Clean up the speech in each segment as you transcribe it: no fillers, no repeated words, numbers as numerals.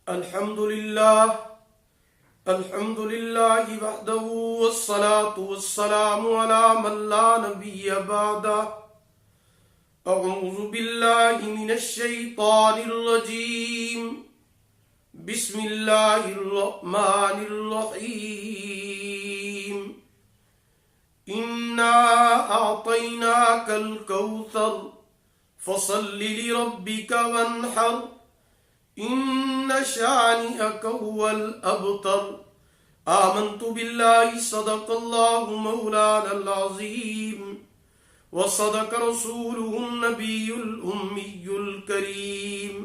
الحمد لله وحده والصلاة والسلام على من لا نبي بعده. أعوذ بالله من الشيطان الرجيم. بسم الله الرحمن الرحيم. إنا أعطيناك الكوثر فصل لربك وانحر إن شانئك هو الأبتر. آمنت بالله صدق الله مولانا العظيم وصدق رسوله النبي الأمي الكريم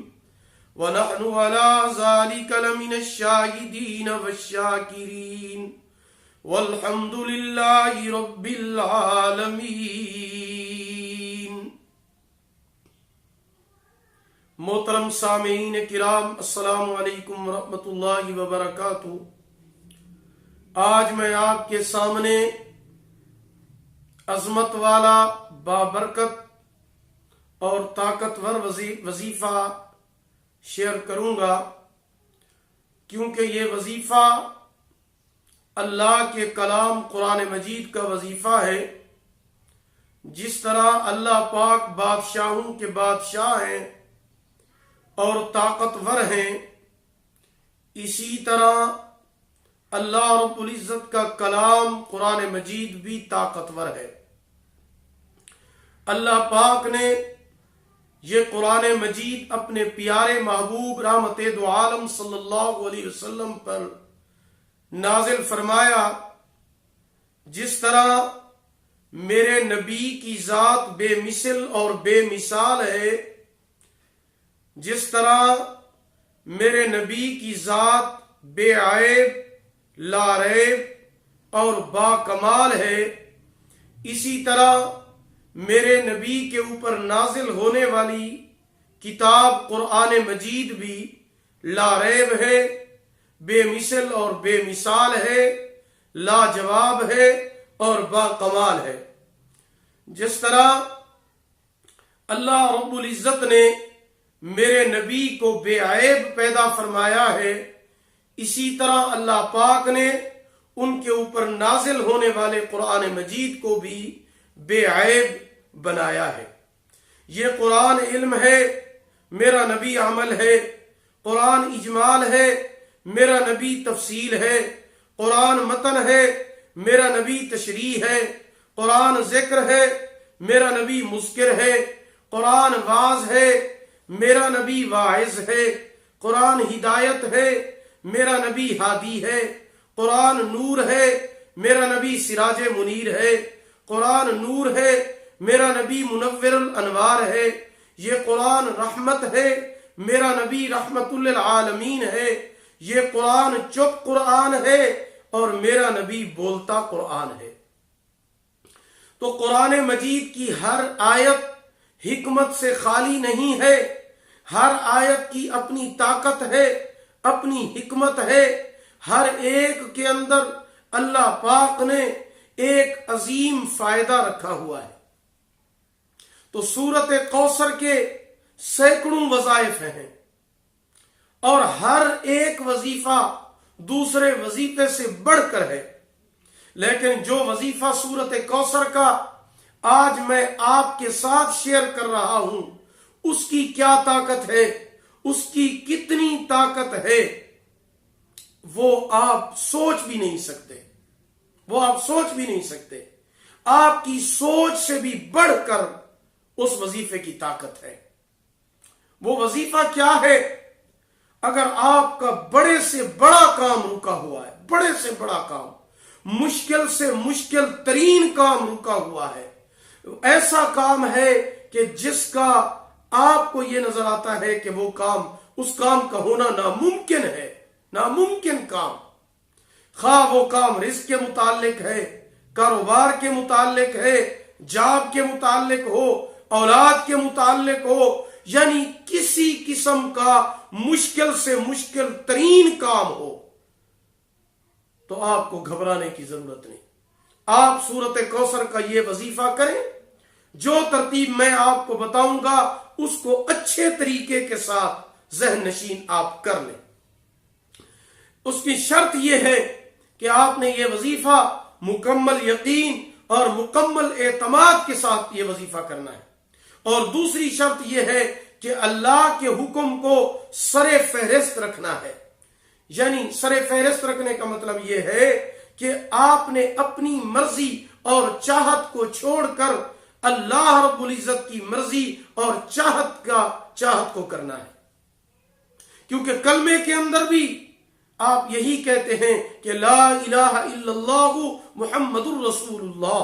ونحن على ذلك لمن الشاهدين والشاكرين والحمد لله رب العالمين. محترم سامعین کرام، السلام علیکم ورحمۃ اللہ وبرکاتہ. آج میں آپ کے سامنے عظمت والا بابرکت اور طاقتور وظیفہ شیئر کروں گا، کیونکہ یہ وظیفہ اللہ کے کلام قرآن مجید کا وظیفہ ہے. جس طرح اللہ پاک بادشاہوں کے بادشاہ ہیں اور طاقتور ہیں، اسی طرح اللہ رب العزت کا کلام قرآن مجید بھی طاقتور ہے. اللہ پاک نے یہ قرآن مجید اپنے پیارے محبوب رحمت دو عالم صلی اللہ علیہ وسلم پر نازل فرمایا. جس طرح میرے نبی کی ذات بے مثل اور بے مثال ہے، جس طرح میرے نبی کی ذات بے عیب، لا ریب اور با کمال ہے، اسی طرح میرے نبی کے اوپر نازل ہونے والی کتاب قرآن مجید بھی لا ریب ہے، بے مثل اور بے مثال ہے، لاجواب ہے اور با کمال ہے. جس طرح اللہ رب العزت نے میرے نبی کو بے عیب پیدا فرمایا ہے، اسی طرح اللہ پاک نے ان کے اوپر نازل ہونے والے قرآن مجید کو بھی بے عیب بنایا ہے. یہ قرآن علم ہے، میرا نبی عمل ہے. قرآن اجمال ہے، میرا نبی تفصیل ہے. قرآن متن ہے، میرا نبی تشریح ہے. قرآن ذکر ہے، میرا نبی مذکر ہے. قرآن واعظ ہے، میرا نبی واعظ ہے. قرآن ہدایت ہے، میرا نبی ہادی ہے. قرآن نور ہے، میرا نبی سراج منیر ہے. قرآن نور ہے، میرا نبی منور الانوار ہے. یہ قرآن رحمت ہے، میرا نبی رحمت للعالمین ہے. یہ قرآن چپ قرآن ہے اور میرا نبی بولتا قرآن ہے. تو قرآن مجید کی ہر آیت حکمت سے خالی نہیں ہے. ہر آیت کی اپنی طاقت ہے، اپنی حکمت ہے. ہر ایک کے اندر اللہ پاک نے ایک عظیم فائدہ رکھا ہوا ہے. تو سورت کوثر کے سینکڑوں وظائف ہیں اور ہر ایک وظیفہ دوسرے وظیفے سے بڑھ کر ہے. لیکن جو وظیفہ سورت کوثر کا آج میں آپ کے ساتھ شیئر کر رہا ہوں، اس کی کیا طاقت ہے، اس کی کتنی طاقت ہے، وہ آپ سوچ بھی نہیں سکتے. آپ کی سوچ سے بھی بڑھ کر اس وظیفے کی طاقت ہے. وہ وظیفہ کیا ہے؟ اگر آپ کا بڑے سے بڑا کام رکا ہوا ہے، بڑے سے بڑا کام، مشکل سے مشکل ترین کام رکا ہوا ہے، ایسا کام ہے کہ جس کا آپ کو یہ نظر آتا ہے کہ وہ کام، اس کام کا ہونا ناممکن ہے، ناممکن کام، خواہ وہ کام رزق کے متعلق ہے، کاروبار کے متعلق ہے، جاب کے متعلق ہو، اولاد کے متعلق ہو، یعنی کسی قسم کا مشکل سے مشکل ترین کام ہو، تو آپ کو گھبرانے کی ضرورت نہیں. آپ سورت کوثر کا یہ وظیفہ کریں. جو ترتیب میں آپ کو بتاؤں گا اس کو اچھے طریقے کے ساتھ ذہن نشین آپ کر لیں. اس کی شرط یہ ہے کہ آپ نے یہ وظیفہ مکمل یقین اور مکمل اعتماد کے ساتھ یہ وظیفہ کرنا ہے. اور دوسری شرط یہ ہے کہ اللہ کے حکم کو سر فہرست رکھنا ہے. یعنی سر فہرست رکھنے کا مطلب یہ ہے کہ آپ نے اپنی مرضی اور چاہت کو چھوڑ کر اللہ رب العزت کی مرضی اور چاہت کو کرنا ہے. کیونکہ کلمے کے اندر بھی آپ یہی کہتے ہیں کہ لا الہ الا اللہ محمد الرسول اللہ.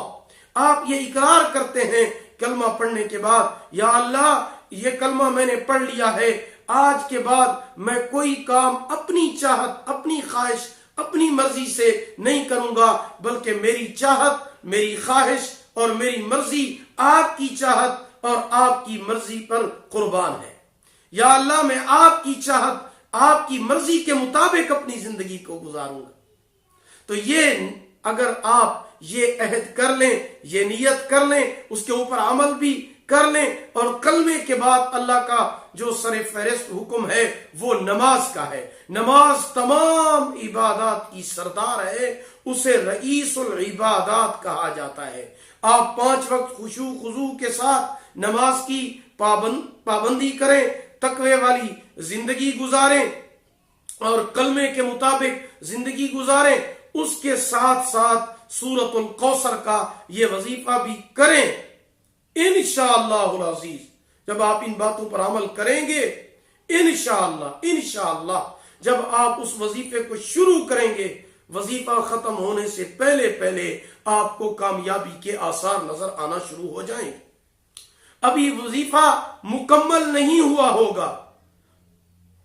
آپ یہ اقرار کرتے ہیں کلمہ پڑھنے کے بعد، یا اللہ یہ کلمہ میں نے پڑھ لیا ہے، آج کے بعد میں کوئی کام اپنی چاہت، اپنی خواہش، اپنی مرضی سے نہیں کروں گا، بلکہ میری چاہت، میری خواہش اور میری مرضی آپ کی چاہت اور آپ کی مرضی پر قربان ہے. یا اللہ میں آپ کی چاہت، آپ کی مرضی کے مطابق اپنی زندگی کو گزاروں گا. تو یہ اگر آپ یہ عہد کر لیں، یہ نیت کر لیں، اس کے اوپر عمل بھی کر لیں، اور کلمے کے بعد اللہ کا جو سر فہرست حکم ہے وہ نماز کا ہے. نماز تمام عبادات کی سردار ہے، اسے رئیس العبادات کہا جاتا ہے. آپ 5 وقت خشوع خضوع کے ساتھ نماز کی پابندی کریں، تقوی والی زندگی گزاریں اور کلمے کے مطابق زندگی گزاریں. اس کے ساتھ ساتھ سورۃ الکوثر کا یہ وظیفہ بھی کریں. انشاءاللہ العزیز جب آپ ان باتوں پر عمل کریں گے، انشاءاللہ جب آپ اس وظیفے کو شروع کریں گے، وظیفہ ختم ہونے سے پہلے آپ کو کامیابی کے آثار نظر آنا شروع ہو جائیں گے. ابھی وظیفہ مکمل نہیں ہوا ہوگا،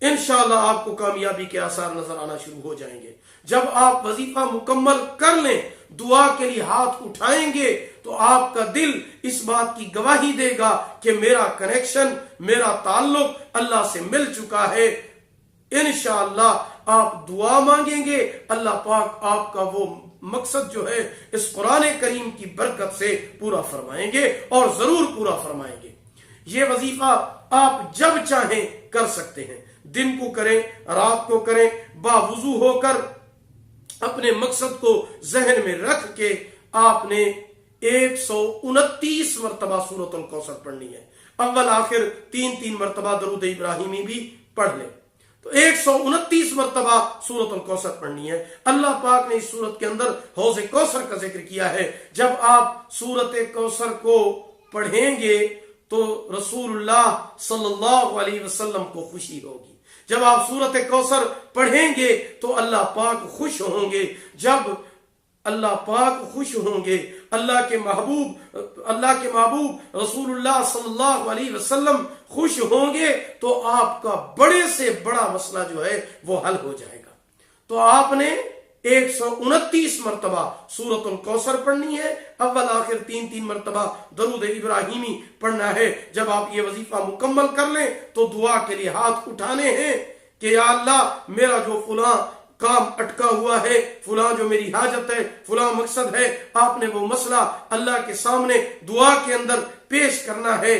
انشاءاللہ آپ کو کامیابی کے آثار نظر آنا شروع ہو جائیں گے. جب آپ وظیفہ مکمل کر لیں، دعا کے لیے ہاتھ اٹھائیں گے، تو آپ کا دل اس بات کی گواہی دے گا کہ میرا کنیکشن، میرا تعلق اللہ سے مل چکا ہے. انشاءاللہ آپ دعا مانگیں گے، اللہ پاک آپ کا وہ مقصد جو ہے اس قرآن کریم کی برکت سے پورا فرمائیں گے، اور ضرور پورا فرمائیں گے. یہ وظیفہ آپ جب چاہیں کر سکتے ہیں، دن کو کریں، رات کو کریں، باوضو ہو کر اپنے مقصد کو ذہن میں رکھ کے آپ نے 129 مرتبہ سورۃ الکوثر پڑھنی ہے. اول آخر 3 مرتبہ درود ابراہیمی بھی پڑھ لیں. تو 129 مرتبہ سورۃ الکوثر پڑھنی ہے. اللہ پاک نے اس سورت کے اندر حوض کوثر کا ذکر کیا ہے. جب آپ سورۃ کوثر کو پڑھیں گے تو رسول اللہ صلی اللہ علیہ وسلم کو خوشی ہوگی. جب آپ سورۃ کوثر پڑھیں گے تو اللہ پاک خوش ہوں گے. جب اللہ پاک خوش ہوں گے، اللہ کے محبوب رسول اللہ صلی اللہ علیہ وسلم خوش ہوں گے، تو آپ کا بڑے سے بڑا مسئلہ جو ہے وہ حل ہو جائے گا. تو آپ نے 129 مرتبہ سورۃ الکوثر پڑھنی ہے. اول آخر 3 مرتبہ درود ابراہیمی پڑھنا ہے. جب آپ یہ وظیفہ مکمل کر لیں تو دعا کے لیے ہاتھ اٹھانے ہیں کہ یا اللہ میرا جو فلاں کام اٹکا ہوا ہے، فلاں جو میری حاجت ہے، فلاں مقصد ہے، آپ نے وہ مسئلہ اللہ کے سامنے دعا کے اندر پیش کرنا ہے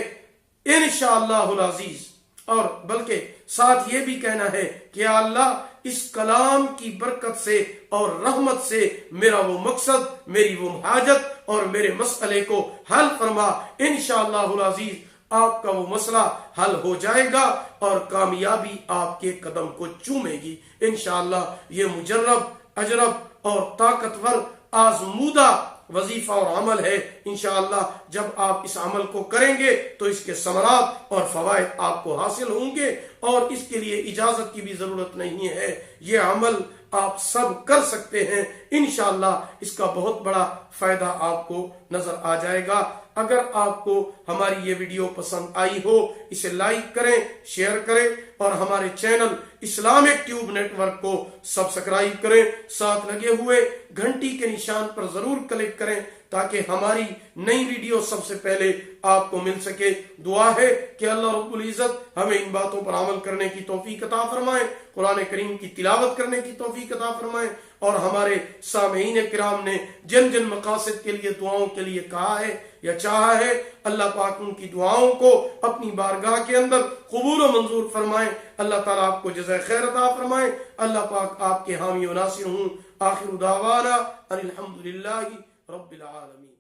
انشاءاللہ العزیز. اور بلکہ ساتھ یہ بھی کہنا ہے کہ یا اللہ اس کلام کی برکت سے اور رحمت سے میرا وہ مقصد، میری وہ حاجت اور میرے مسئلے کو حل فرما. انشاءاللہ العزیز آپ کا وہ مسئلہ حل ہو جائے گا اور کامیابی آپ کے قدم کو چومے گی. انشاءاللہ یہ مجرب، اجرب اور طاقتور آزمودہ وظیفہ اور عمل ہے. انشاءاللہ جب آپ اس عمل کو کریں گے تو اس کے ثمرات اور فوائد آپ کو حاصل ہوں گے، اور اس کے لیے اجازت کی بھی ضرورت نہیں ہے. یہ عمل آپ سب کر سکتے ہیں. انشاءاللہ اس کا بہت بڑا فائدہ آپ کو نظر آ جائے گا. اگر آپ کو ہماری یہ ویڈیو پسند آئی ہو، اسے لائک کریں، شیئر کریں، اور ہمارے channel Islamic tube network کو سبسکرائب کریں. ساتھ لگے ہوئے گھنٹی کے نشان پر ضرور کلک کریں تاکہ ہماری نئی ویڈیو سب سے پہلے آپ کو مل سکے. دعا ہے کہ اللہ رب العزت ہمیں ان باتوں پر عمل کرنے کی توفیق عطا فرمائے، قرآن کریم کی تلاوت کرنے کی توفیق عطا فرمائے، اور ہمارے سامعین کرام نے جن جن مقاصد کے لیے دعاؤں کے لیے کہا ہے یا چاہا ہے اللہ پاک ان کی دعاؤں کو اپنی بارگاہ کے اندر قبول و منظور فرمائیں۔ اللہ تعالیٰ آپ کو جزائے خیر عطا فرمائیں۔ اللہ پاک آپ کے حامی و ناصر ہوں۔ آخر دعوانا ان الحمدللہ رب العالمین۔